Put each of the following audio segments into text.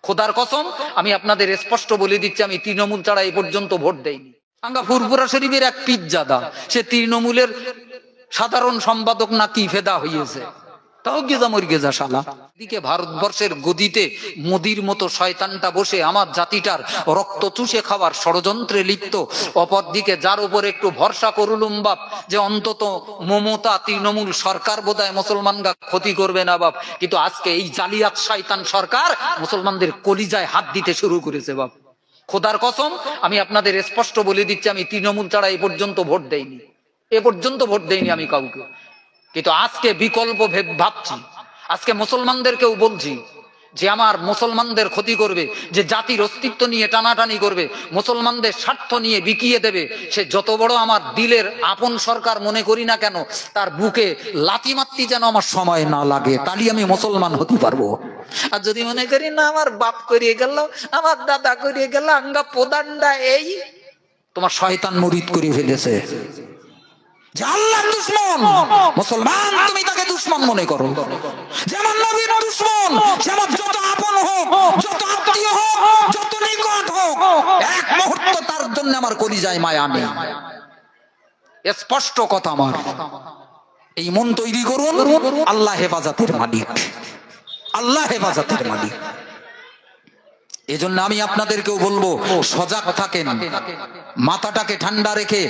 খোদার কসম আমি আপনাদের স্পষ্ট বলে দিচ্ছি, আমি তৃণমূল ছাড়া এই পর্যন্ত ভোট দেইনি। আঙ্গা ফুরপুরা শরীফের এক পিজ্জাদা, সে তৃণমূলের সাধারণ সম্পাদক না কি ফেদা হইয়েছে, তাও গেজা মর গেজা শালা। দিকে ভারতবর্ষের গদিতে মোদির মতো শয়তানটা বসে আমার জাতিটার রক্ত চুষে খাবার ষড়যন্ত্রে লিপ্ত। অপরদিকে যার উপর একটু ভরসা করলুম বাপ, যে অন্তত মমতা তৃণমূল সরকার বোধহয় মুসলমানরা ক্ষতি করবে না বাপ, কিন্তু আজকে এই জালিয়াত শয়তান সরকার মুসলমানদের কলিজায় হাত দিতে শুরু করেছে বাপ। খোদার কসম আমি আপনাদের স্পষ্ট বলে দিচ্ছি, আমি তৃণমূল ছাড়া এই পর্যন্ত ভোট দেইনি, এ পর্যন্ত ভোট দেইনি আমি কাউকে। কিন্তু আজকে বিকল্প ভাবছি, আজকে মুসলমানদেরকেও বলছি যে আমার মুসলমানদের ক্ষতি করবে, যে জাতির অস্তিত্ব নিয়ে টানাটানি করবে, মুসলমানদের স্বার্থ নিয়ে বিকিয়ে দেবে, সে যত বড় আমার দিলের আপন সরকার মনে করি না কেন, তার বুকে লাথি মারতে যেন আমার সময় না লাগে, তাহলে আমি মুসলমান হতে পারবো। আর যদি মনে করি না আমার বাপ করিয়ে গেল, আমার দাদা করিয়ে গেল, আঙ্গা প্রধানটা এই, তোমার শয়তান মুরিদ করে ফেলেছে। যে আল্লাহ দুশমন মুসলমান, তুমি তাকে দুশমন মনে করো। যেমন নবীর দুশমন, যেমন যত আপন হোক, যত আত্মীয় হোক, যত নিকট হোক, এক মুহূর্ত তার জন্য আমার কলিজায় মায়া নেই। স্পষ্ট কথা আমার। এই মন তৈরি করুন, আল্লাহ হেফাজতের মালিক, আল্লাহ হেফাজতের মালিক। এজন্য আমি আপনাদেরকেও বলবো, সজাগ থাকেন, মাথাটাকে ঠান্ডা রেখে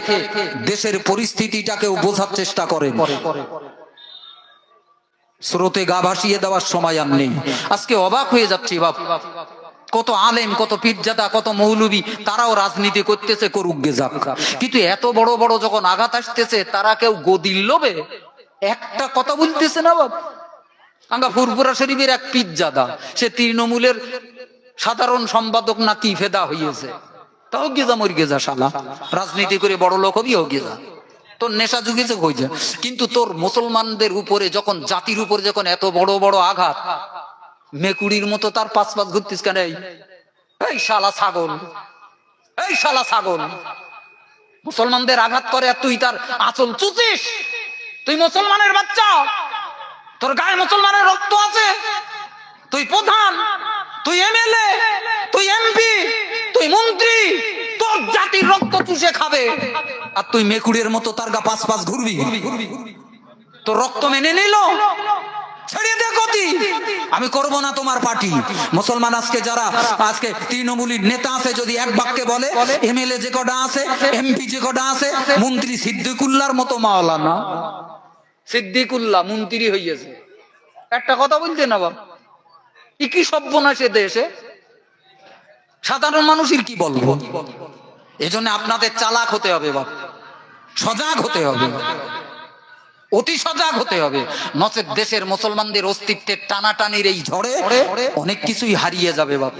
দেশের পরিস্থিতিটাকেও বোঝার চেষ্টা করেন। স্রোতে গা ভাসিয়ে দেওয়ার সময় আর নেই। আজকে অবাক হয়ে যাচ্ছি বাপ, কত আলেম, কত পীরজাদা, কত মৌলবী, তারাও রাজনীতি করতেছে, করুক গে যাক, কিন্তু এত বড় বড় যখন আঘাত আসতেছে তারা কেউ গদির লোভে একটা কথা বলতেছে না বাপ। আঙ্গা ফুরপুরা শরীফের এক পীরজাদা, সে তৃণমূলের সাধারণ সম্পাদক না কি ফেদা হইয়েছে, তাও গেজা মর গেজা শালা। রাজনীতি করে বড় লোক হবি, হোক গেজা, তোর নেশা যুগেছে হয়ে যায়। কিন্তু তোর মুসলমানদের উপরে যখন, জাতির উপরে যখন এত বড় বড় আঘাত, মেকুড়ির মতো তার পাঁচ পাঁচ ঘুরতিস কেন? এই শালা ছাগল, এই শালা ছাগল, মুসলমানদের আঘাত করে আর তুই তার আঁচল চুচিস। তুই মুসলমানের বাচ্চা, তোর গায়ে মুসলমানের রক্ত আছে, তুই প্রধান, তুই এমএলএ, তুই এমপি, তুই মন্ত্রী, তোর জাতির রক্ত চুষে খাবে আর তুই মেকুড়ের মতো তার গা পাঁচ পাঁচ ঘুরবি। তোর রক্ত মেনে নিল, ছেড়ে দে গতি, আমি করব না তোমার পার্টি। মুসলমান আজকে যারা আজকে তৃণমূলীর নেতা আছে, যদি এক বাক্যে বলে, এমএলএ যে কটা আছে, এমপি যে কটা আছে, মন্ত্রী সিদ্দিকুল্লাহর মতো মাওলানা সিদ্দিকুল্লাহ মন্ত্রী হইয়াছে, একটা কথা বলতে না বাবা, কি সর্বনাশে দেশে সাধারণ মানুষের কি বলবো। এজন্য আপনাদের চালাক হতে হবে বাপ, সজাগ হতে হবে, অতি সজাগ হতে হবে, নচেত দেশের মুসলমানদের অস্তিত্বের টানাটানির এই ঝড়ে অনেক কিছুই হারিয়ে যাবে বাপ।